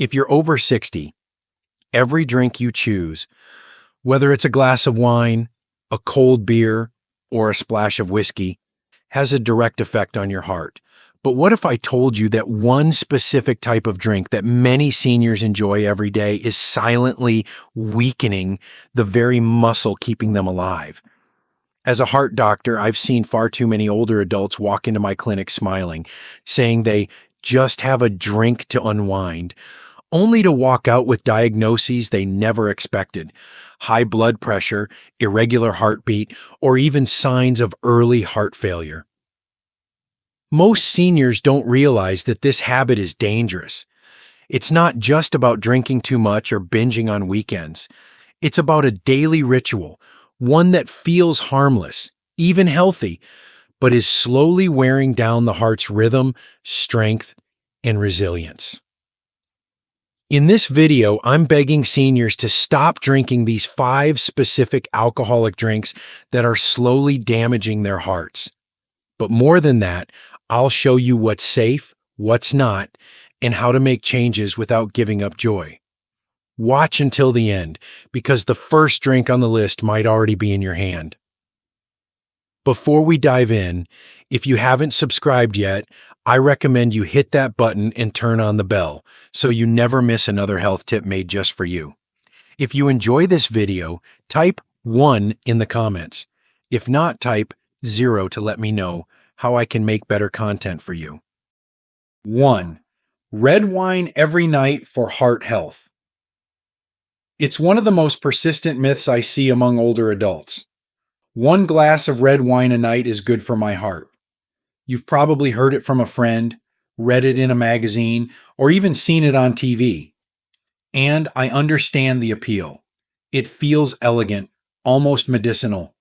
If you're over 60, every drink you choose, whether it's a glass of wine, a cold beer, or a splash of whiskey, has a direct effect on your heart. But what if I told you that one specific type of drink that many seniors enjoy every day is silently weakening the very muscle keeping them alive? As a heart doctor, I've seen far too many older adults walk into my clinic smiling, saying they just have a drink to unwind, only to walk out with diagnoses they never expected: high blood pressure, irregular heartbeat, or even signs of early heart failure. Most seniors don't realize that this habit is dangerous. It's not just about drinking too much or binging on weekends. It's about a daily ritual, one that feels harmless, even healthy, but is slowly wearing down the heart's rhythm, strength, and resilience. In this video, I'm begging seniors to stop drinking these 5 specific alcoholic drinks that are slowly damaging their hearts. But more than that, I'll show you what's safe, what's not, and how to make changes without giving up joy. Watch until the end, because the first drink on the list might already be in your hand. Before we dive in, if you haven't subscribed yet, I recommend you hit that button and turn on the bell so you never miss another health tip made just for you. If you enjoy this video, type 1 in the comments. If not, type 0 to let me know how I can make better content for you. 1. Red wine every night for heart health. It's one of the most persistent myths I see among older adults. 1 glass of red wine a night is good for my heart. You've probably heard it from a friend, read it in a magazine, or even seen it on TV. And I understand the appeal. It feels elegant, almost medicinal.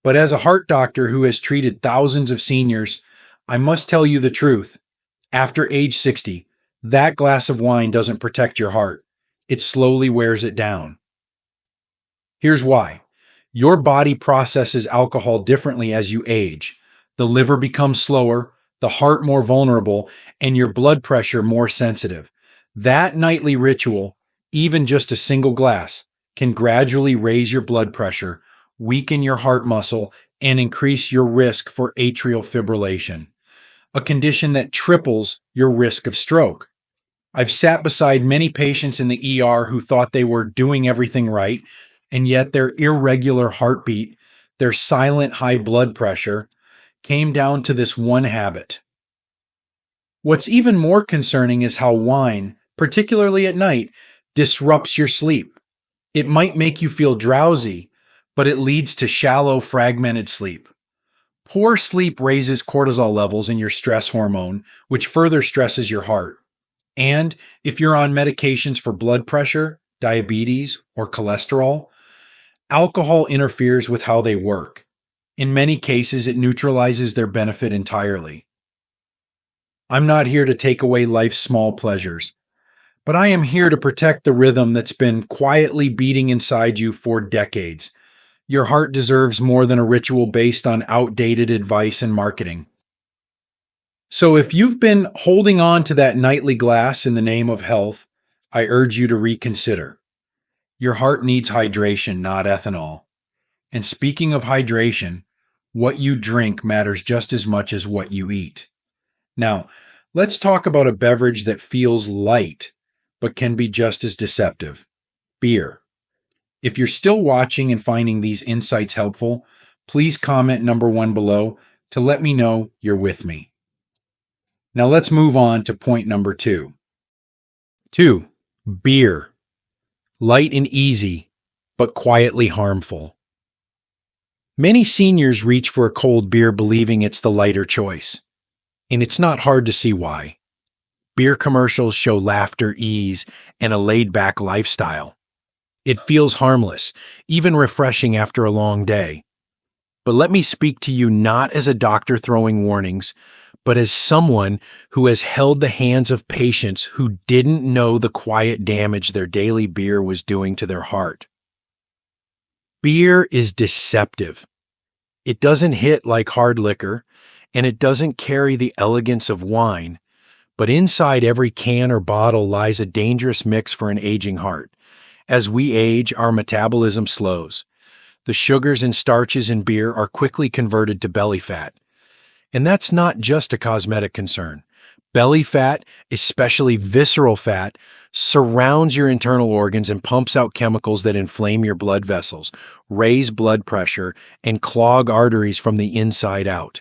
But as a heart doctor who has treated thousands of seniors, I must tell you the truth. After age 60, that glass of wine doesn't protect your heart. It slowly wears it down. Here's why. Your body processes alcohol differently as you age. The liver becomes slower, the heart more vulnerable, and your blood pressure more sensitive. That nightly ritual, even just a single glass, can gradually raise your blood pressure, weaken your heart muscle, and increase your risk for atrial fibrillation, a condition that triples your risk of stroke. I've sat beside many patients in the ER who thought they were doing everything right, and yet their irregular heartbeat, their silent high blood pressure, came down to this one habit. What's even more concerning is how wine, particularly at night, disrupts your sleep. It might make you feel drowsy, but it leads to shallow, fragmented sleep. Poor sleep raises cortisol levels in your stress hormone, which further stresses your heart. And if you're on medications for blood pressure, diabetes, or cholesterol, alcohol interferes with how they work. In many cases, it neutralizes their benefit entirely. I'm not here to take away life's small pleasures, but I am here to protect the rhythm that's been quietly beating inside you for decades. Your heart deserves more than a ritual based on outdated advice and marketing. So if you've been holding on to that nightly glass in the name of health, I urge you to reconsider. Your heart needs hydration, not ethanol. And speaking of hydration, what you drink matters just as much as what you eat. Now, let's talk about a beverage that feels light, but can be just as deceptive: beer. If you're still watching and finding these insights helpful, please comment number 1 below to let me know you're with me. Now let's move on to point number 2. 2. Beer. Light and easy, but quietly harmful. Many seniors reach for a cold beer believing it's the lighter choice. And it's not hard to see why. Beer commercials show laughter, ease, and a laid-back lifestyle. It feels harmless, even refreshing after a long day. But let me speak to you not as a doctor throwing warnings, but as someone who has held the hands of patients who didn't know the quiet damage their daily beer was doing to their heart. Beer is deceptive. It doesn't hit like hard liquor, and it doesn't carry the elegance of wine, But inside every can or bottle lies a dangerous mix for an aging heart. As we age, our metabolism slows. The sugars and starches in beer are quickly converted to belly fat. And that's not just a cosmetic concern. Belly fat, especially visceral fat, surrounds your internal organs and pumps out chemicals that inflame your blood vessels, raise blood pressure, and clog arteries from the inside out.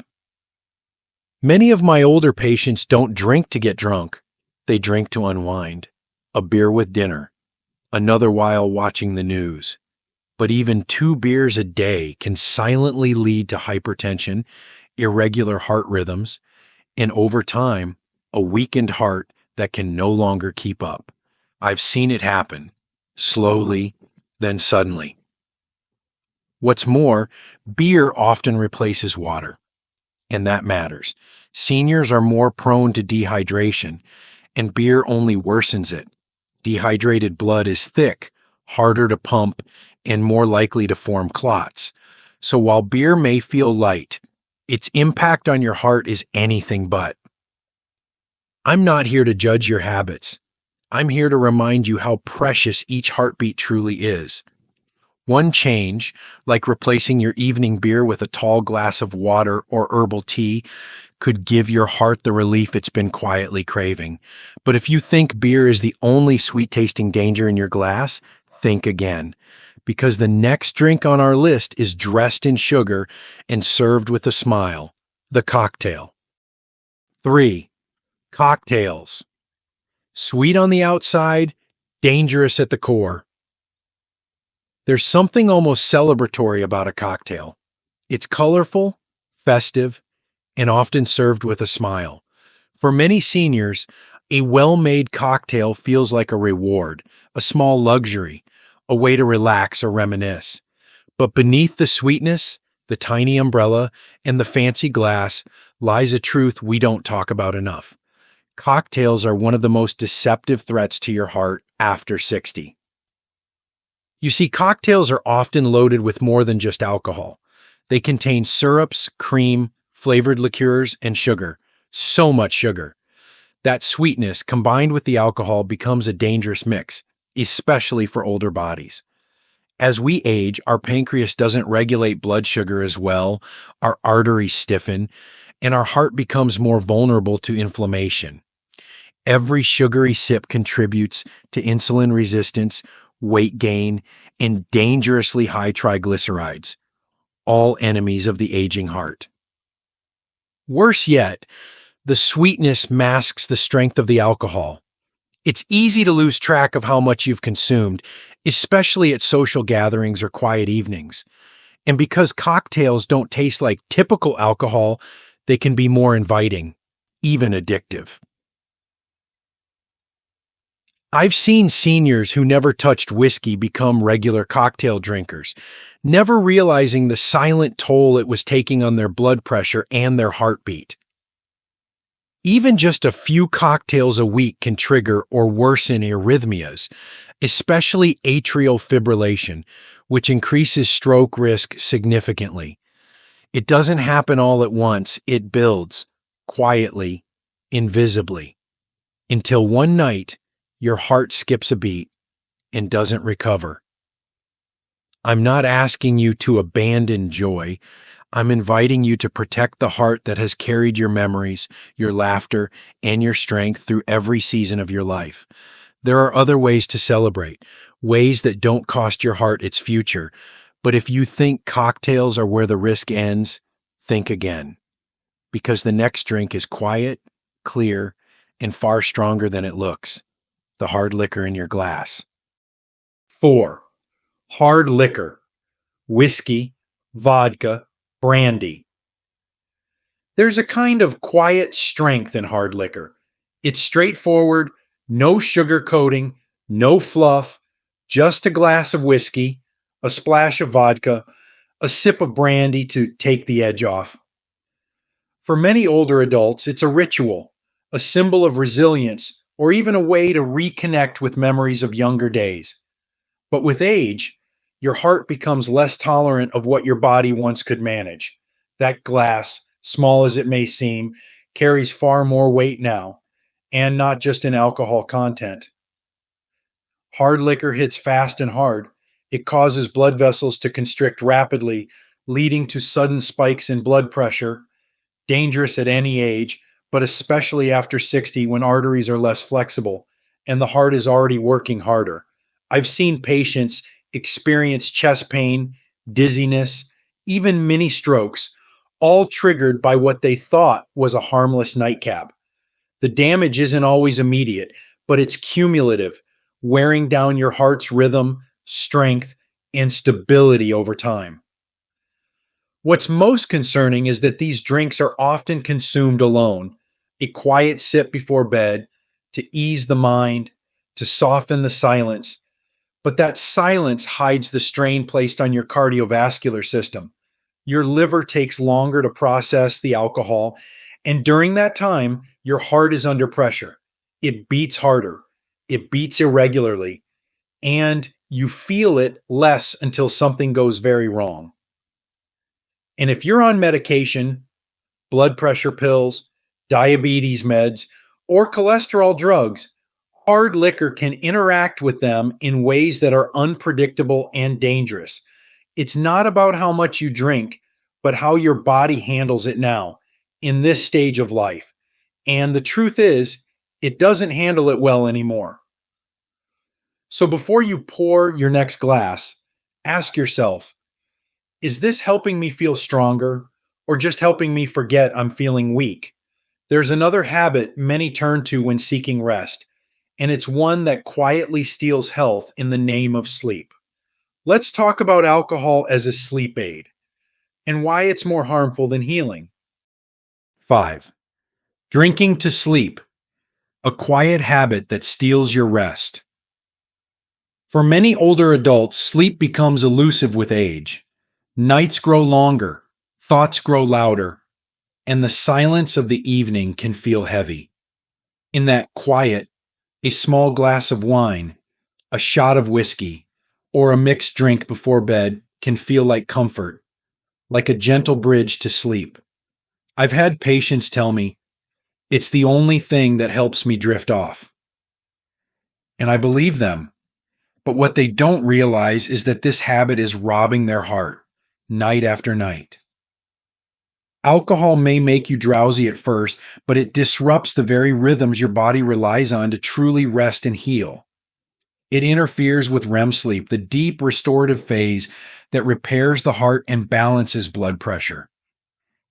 Many of my older patients don't drink to get drunk. They drink to unwind. A beer with dinner, another while watching the news. But even 2 beers a day can silently lead to hypertension, irregular heart rhythms, and over time, a weakened heart that can no longer keep up. I've seen it happen, slowly, then suddenly. What's more, beer often replaces water, and that matters. Seniors are more prone to dehydration, and beer only worsens it. Dehydrated blood is thick, harder to pump, and more likely to form clots. So while beer may feel light, its impact on your heart is anything but. I'm not here to judge your habits. I'm here to remind you how precious each heartbeat truly is. One change, like replacing your evening beer with a tall glass of water or herbal tea, could give your heart the relief it's been quietly craving. But if you think beer is the only sweet-tasting danger in your glass, think again. Because the next drink on our list is dressed in sugar and served with a smile: the cocktail. 3. Cocktails. Sweet on the outside, dangerous at the core. There's something almost celebratory about a cocktail. It's colorful, festive, and often served with a smile. For many seniors, a well-made cocktail feels like a reward, a small luxury, a way to relax or reminisce. But beneath the sweetness, the tiny umbrella, and the fancy glass lies a truth we don't talk about enough. Cocktails are one of the most deceptive threats to your heart after 60. You see, cocktails are often loaded with more than just alcohol. They contain syrups, cream, flavored liqueurs, and sugar. So much sugar. That sweetness, combined with the alcohol, becomes a dangerous mix, especially for older bodies. As we age, our pancreas doesn't regulate blood sugar as well, our arteries stiffen, and our heart becomes more vulnerable to inflammation. Every sugary sip contributes to insulin resistance, weight gain, and dangerously high triglycerides, all enemies of the aging heart. Worse yet, the sweetness masks the strength of the alcohol. It's easy to lose track of how much you've consumed, especially at social gatherings or quiet evenings. And because cocktails don't taste like typical alcohol, they can be more inviting, even addictive. I've seen seniors who never touched whiskey become regular cocktail drinkers, never realizing the silent toll it was taking on their blood pressure and their heartbeat. Even just a few cocktails a week can trigger or worsen arrhythmias, especially atrial fibrillation, which increases stroke risk significantly. It doesn't happen all at once, it builds, quietly, invisibly, until one night your heart skips a beat and doesn't recover. I'm not asking you to abandon joy. I'm inviting you to protect the heart that has carried your memories, your laughter, and your strength through every season of your life. There are other ways to celebrate, ways that don't cost your heart its future. But if you think cocktails are where the risk ends, think again. Because the next drink is quiet, clear, and far stronger than it looks: the hard liquor in your glass. 4. Hard liquor. Whiskey, vodka, brandy. There's a kind of quiet strength in hard liquor. It's straightforward, no sugar coating, no fluff, just a glass of whiskey, a splash of vodka, a sip of brandy to take the edge off. For many older adults, it's a ritual, a symbol of resilience, or even a way to reconnect with memories of younger days. But with age, your heart becomes less tolerant of what your body once could manage. That glass, small as it may seem, carries far more weight now, and not just in alcohol content. Hard liquor hits fast and hard. It causes blood vessels to constrict rapidly, leading to sudden spikes in blood pressure, dangerous at any age, but especially after 60 when arteries are less flexible and the heart is already working harder. I've seen patients experience chest pain, dizziness, even mini strokes, all triggered by what they thought was a harmless nightcap. The damage isn't always immediate, but it's cumulative, wearing down your heart's rhythm, strength, and stability over time. What's most concerning is that these drinks are often consumed alone, a quiet sip before bed, to ease the mind, to soften the silence. But that silence hides the strain placed on your cardiovascular system. Your liver takes longer to process the alcohol, and during that time, your heart is under pressure. It beats harder, it beats irregularly, and you feel it less until something goes very wrong. And if you're on medication, blood pressure pills, diabetes meds, or cholesterol drugs, hard liquor can interact with them in ways that are unpredictable and dangerous. It's not about how much you drink, but how your body handles it now, in this stage of life. And the truth is, it doesn't handle it well anymore. So before you pour your next glass, ask yourself, is this helping me feel stronger or just helping me forget I'm feeling weak? There's another habit many turn to when seeking rest, and it's one that quietly steals health in the name of sleep. Let's talk about alcohol as a sleep aid and why it's more harmful than healing. 5. Drinking to sleep, a quiet habit that steals your rest. For many older adults, sleep becomes elusive with age. Nights grow longer, thoughts grow louder, and the silence of the evening can feel heavy. In that quiet, a small glass of wine, a shot of whiskey, or a mixed drink before bed can feel like comfort, like a gentle bridge to sleep. I've had patients tell me, it's the only thing that helps me drift off. And I believe them. But what they don't realize is that this habit is robbing their heart, night after night. Alcohol may make you drowsy at first, but it disrupts the very rhythms your body relies on to truly rest and heal. It interferes with REM sleep, the deep restorative phase that repairs the heart and balances blood pressure.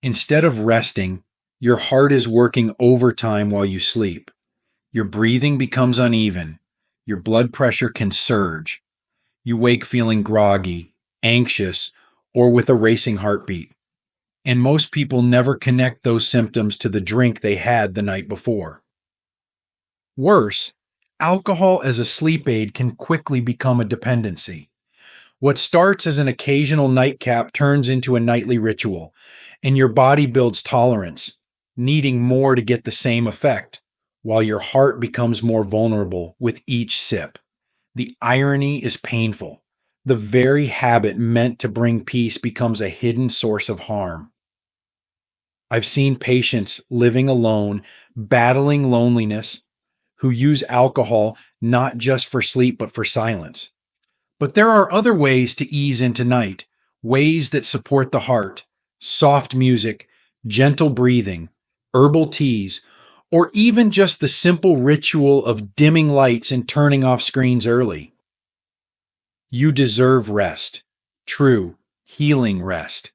Instead of resting, your heart is working overtime while you sleep. Your breathing becomes uneven. Your blood pressure can surge. You wake feeling groggy, anxious, or with a racing heartbeat. And most people never connect those symptoms to the drink they had the night before. Worse, alcohol as a sleep aid can quickly become a dependency. What starts as an occasional nightcap turns into a nightly ritual, and your body builds tolerance, needing more to get the same effect, while your heart becomes more vulnerable with each sip. The irony is painful. The very habit meant to bring peace becomes a hidden source of harm. I've seen patients living alone, battling loneliness, who use alcohol not just for sleep but for silence. But there are other ways to ease into night, ways that support the heart: soft music, gentle breathing, herbal teas, or even just the simple ritual of dimming lights and turning off screens early. You deserve rest, true, healing rest.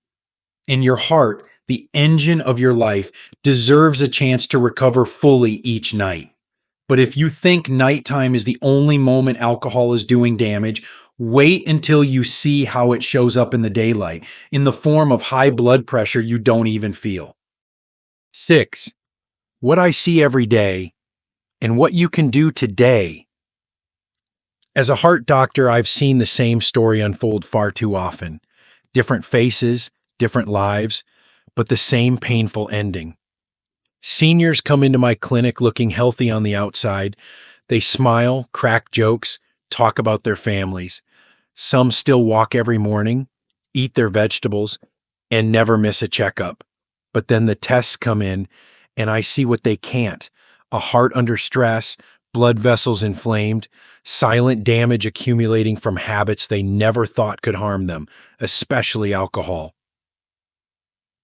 And your heart, the engine of your life, deserves a chance to recover fully each night. But if you think nighttime is the only moment alcohol is doing damage, wait until you see how it shows up in the daylight, in the form of high blood pressure you don't even feel. 6. What I see every day and what you can do today. As a heart doctor, I've seen the same story unfold far too often. Different faces, different lives, but the same painful ending. Seniors come into my clinic looking healthy on the outside. They smile, crack jokes, talk about their families. Some still walk every morning, eat their vegetables, and never miss a checkup. But then the tests come in, and I see what they can't: a heart under stress, blood vessels inflamed, silent damage accumulating from habits they never thought could harm them, especially alcohol.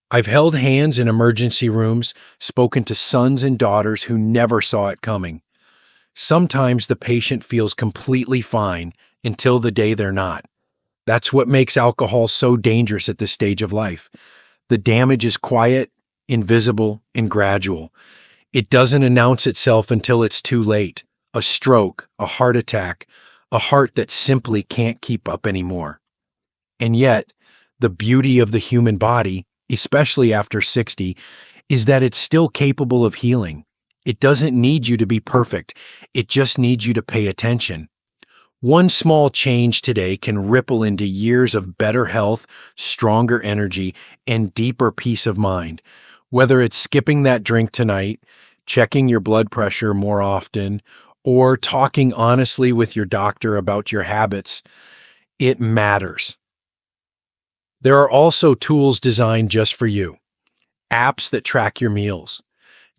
I've held hands in emergency rooms, spoken to sons and daughters who never saw it coming. Sometimes the patient feels completely fine until the day they're not. That's what makes alcohol so dangerous at this stage of life. The damage is quiet, invisible, and gradual. It doesn't announce itself until it's too late. A stroke, a heart attack, a heart that simply can't keep up anymore. And yet, the beauty of the human body, especially after 60, is that it's still capable of healing. It doesn't need you to be perfect. It just needs you to pay attention. One small change today can ripple into years of better health, stronger energy, and deeper peace of mind. Whether it's skipping that drink tonight, checking your blood pressure more often, or talking honestly with your doctor about your habits, it matters. There are also tools designed just for you. Apps that track your meals,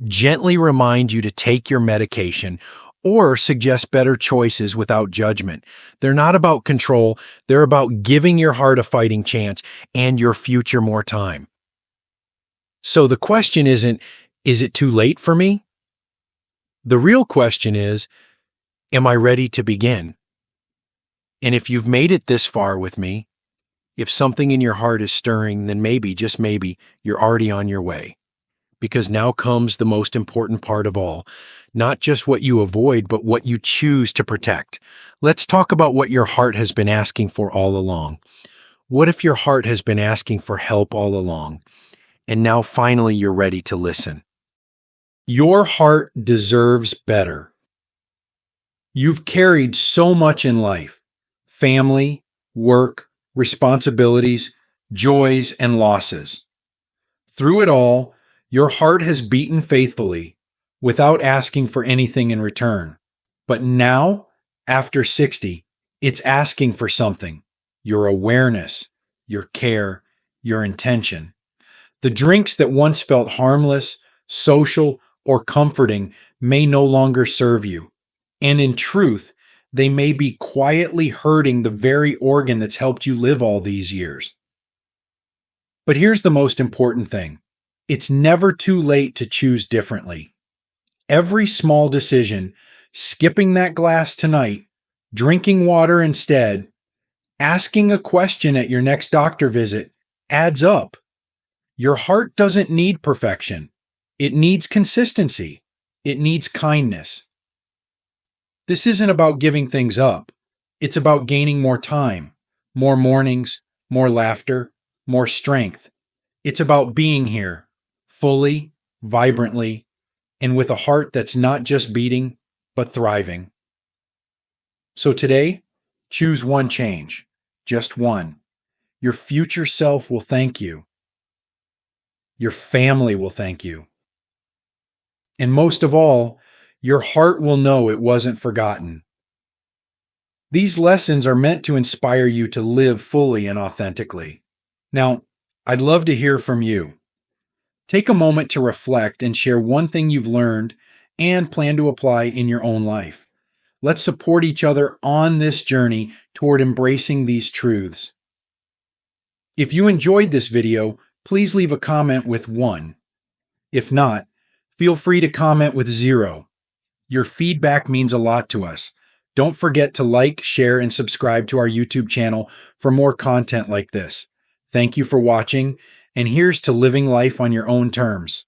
gently remind you to take your medication, or suggest better choices without judgment. They're not about control, they're about giving your heart a fighting chance and your future more time. So the question isn't, is it too late for me? The real question is, am I ready to begin? And if you've made it this far with me, if something in your heart is stirring, then maybe, just maybe, you're already on your way. Because now comes the most important part of all. Not just what you avoid, but what you choose to protect. Let's talk about what your heart has been asking for all along. What if your heart has been asking for help all along, and now finally you're ready to listen? Your heart deserves better. You've carried so much in life: family, work, responsibilities, joys, and losses. Through it all, your heart has beaten faithfully without asking for anything in return. But now, after 60, it's asking for something: your awareness, your care, your intention. The drinks that once felt harmless, social, or comforting may no longer serve you. And in truth, they may be quietly hurting the very organ that's helped you live all these years. But here's the most important thing. It's never too late to choose differently. Every small decision, skipping that glass tonight, drinking water instead, asking a question at your next doctor visit, adds up. Your heart doesn't need perfection. It needs consistency. It needs kindness. This isn't about giving things up. It's about gaining more time, more mornings, more laughter, more strength. It's about being here, fully, vibrantly, and with a heart that's not just beating, but thriving. So today, choose one change, just one. Your future self will thank you. Your family will thank you. And most of all, your heart will know it wasn't forgotten. These lessons are meant to inspire you to live fully and authentically. Now, I'd love to hear from you. Take a moment to reflect and share one thing you've learned and plan to apply in your own life. Let's support each other on this journey toward embracing these truths. If you enjoyed this video, please leave a comment with 1. If not, feel free to comment with 0. Your feedback means a lot to us. Don't forget to like, share, and subscribe to our YouTube channel for more content like this. Thank you for watching, and here's to living life on your own terms.